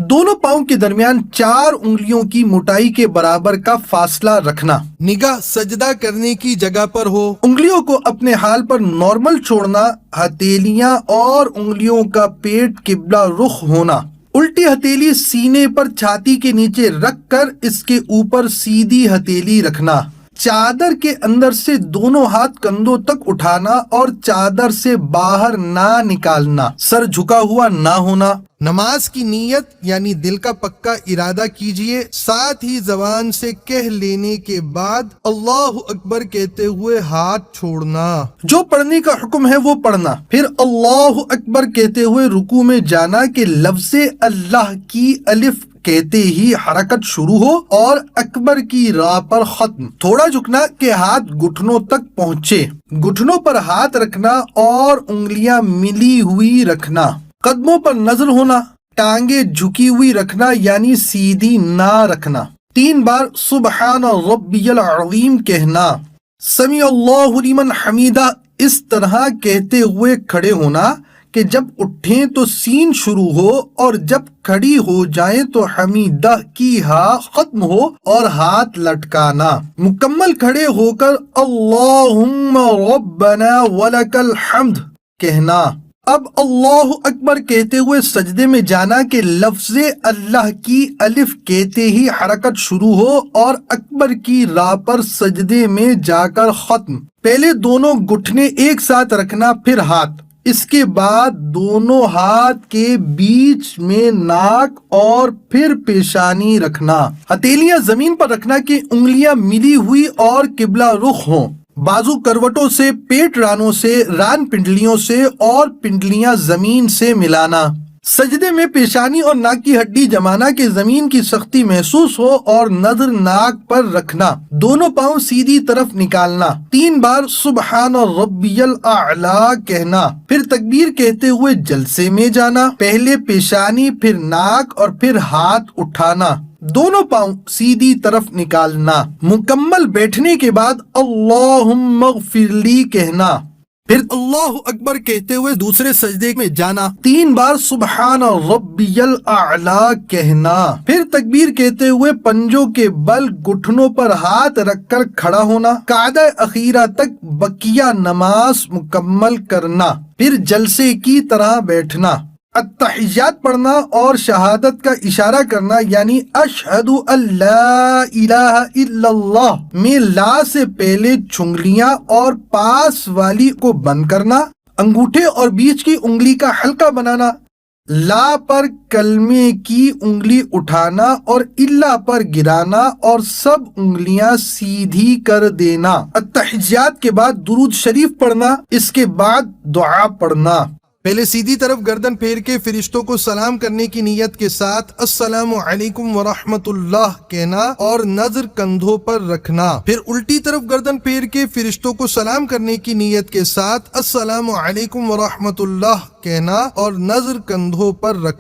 دونوں پاؤں کے درمیان 4 انگلیوں کی موٹائی کے برابر کا فاصلہ رکھنا، نگاہ سجدہ کرنے کی جگہ پر ہو، انگلیوں کو اپنے حال پر نارمل چھوڑنا، ہتھیلیاں اور انگلیوں کا پیٹ قبلہ رخ ہونا، الٹی ہتھیلی سینے پر چھاتی کے نیچے رکھ کر اس کے اوپر سیدھی ہتھیلی رکھنا، چادر کے اندر سے دونوں ہاتھ کندھوں تک اٹھانا اور چادر سے باہر نہ نکالنا، سر جھکا ہوا نہ ہونا۔ نماز کی نیت یعنی دل کا پکا ارادہ کیجئے، ساتھ ہی زبان سے کہہ لینے کے بعد اللہ اکبر کہتے ہوئے ہاتھ چھوڑنا۔ جو پڑھنے کا حکم ہے وہ پڑھنا، پھر اللہ اکبر کہتے ہوئے رکوع میں جانا کہ لفظ اللہ کی الف کہتے ہی حرکت شروع ہو اور اکبر کی راہ پر ختم، تھوڑا جھکنا کہ ہاتھ گھٹنوں تک پہنچے، گھٹنوں پر ہاتھ رکھنا اور انگلیاں ملی ہوئی رکھنا، قدموں پر نظر ہونا، ٹانگیں جھکی ہوئی رکھنا یعنی سیدھی نہ رکھنا، 3 بار سبحان ربی العظیم کہنا، سمیع اللہ لمن حمیدہ اس طرح کہتے ہوئے کھڑے ہونا کہ جب اٹھیں تو سین شروع ہو اور جب کھڑی ہو جائیں تو حمیدہ کی ہا ختم ہو اور ہاتھ لٹکانا، مکمل کھڑے ہو کر اللہم ربنا ولک الحمد کہنا۔ اب اللہ اکبر کہتے ہوئے سجدے میں جانا کہ لفظ اللہ کی الف کہتے ہی حرکت شروع ہو اور اکبر کی راہ پر سجدے میں جا کر ختم، پہلے دونوں گھٹنے ایک ساتھ رکھنا پھر ہاتھ، اس کے بعد دونوں ہاتھ کے بیچ میں ناک اور پھر پیشانی رکھنا، ہتھیلیاں زمین پر رکھنا کہ انگلیاں ملی ہوئی اور قبلہ رخ ہوں، بازو کروٹوں سے، پیٹ رانوں سے، ران پنڈلیوں سے اور پنڈلیاں زمین سے ملانا، سجدے میں پیشانی اور ناک کی ہڈی جمانا کہ زمین کی سختی محسوس ہو اور نظر ناک پر رکھنا، دونوں پاؤں سیدھی طرف نکالنا، 3 بار سبحان ربی الاعلی کہنا، پھر تکبیر کہتے ہوئے جلسے میں جانا، پہلے پیشانی پھر ناک اور پھر ہاتھ اٹھانا، دونوں پاؤں سیدھی طرف نکالنا، مکمل بیٹھنے کے بعد اللہم اغفر لی کہنا، پھر اللہ اکبر کہتے ہوئے دوسرے سجدے میں جانا، 3 بار سبحان ربی الاعلی کہنا، پھر تکبیر کہتے ہوئے پنجوں کے بل گھٹنوں پر ہاتھ رکھ کر کھڑا ہونا، قعدہ اخیرہ تک بقیہ نماز مکمل کرنا، پھر جلسے کی طرح بیٹھنا، التحیات پڑھنا اور شہادت کا اشارہ کرنا یعنی اشہد ان لا الہ الا اللہ میں لا سے پہلے چنگلیاں اور پاس والی کو بند کرنا، انگوٹھے اور بیچ کی انگلی کا حلقہ بنانا، لا پر کلمے کی انگلی اٹھانا اور الا پر گرانا اور سب انگلیاں سیدھی کر دینا، التحیات کے بعد درود شریف پڑھنا، اس کے بعد دعا پڑھنا، پہلے سیدھی طرف گردن پھیر کے فرشتوں کو سلام کرنے کی نیت کے ساتھ السلام علیکم ورحمۃ اللہ کہنا اور نظر کندھوں پر رکھنا، پھر الٹی طرف گردن پھیر کے فرشتوں کو سلام کرنے کی نیت کے ساتھ السلام علیکم ورحمۃ اللہ کہنا اور نظر کندھوں پر رکھنا۔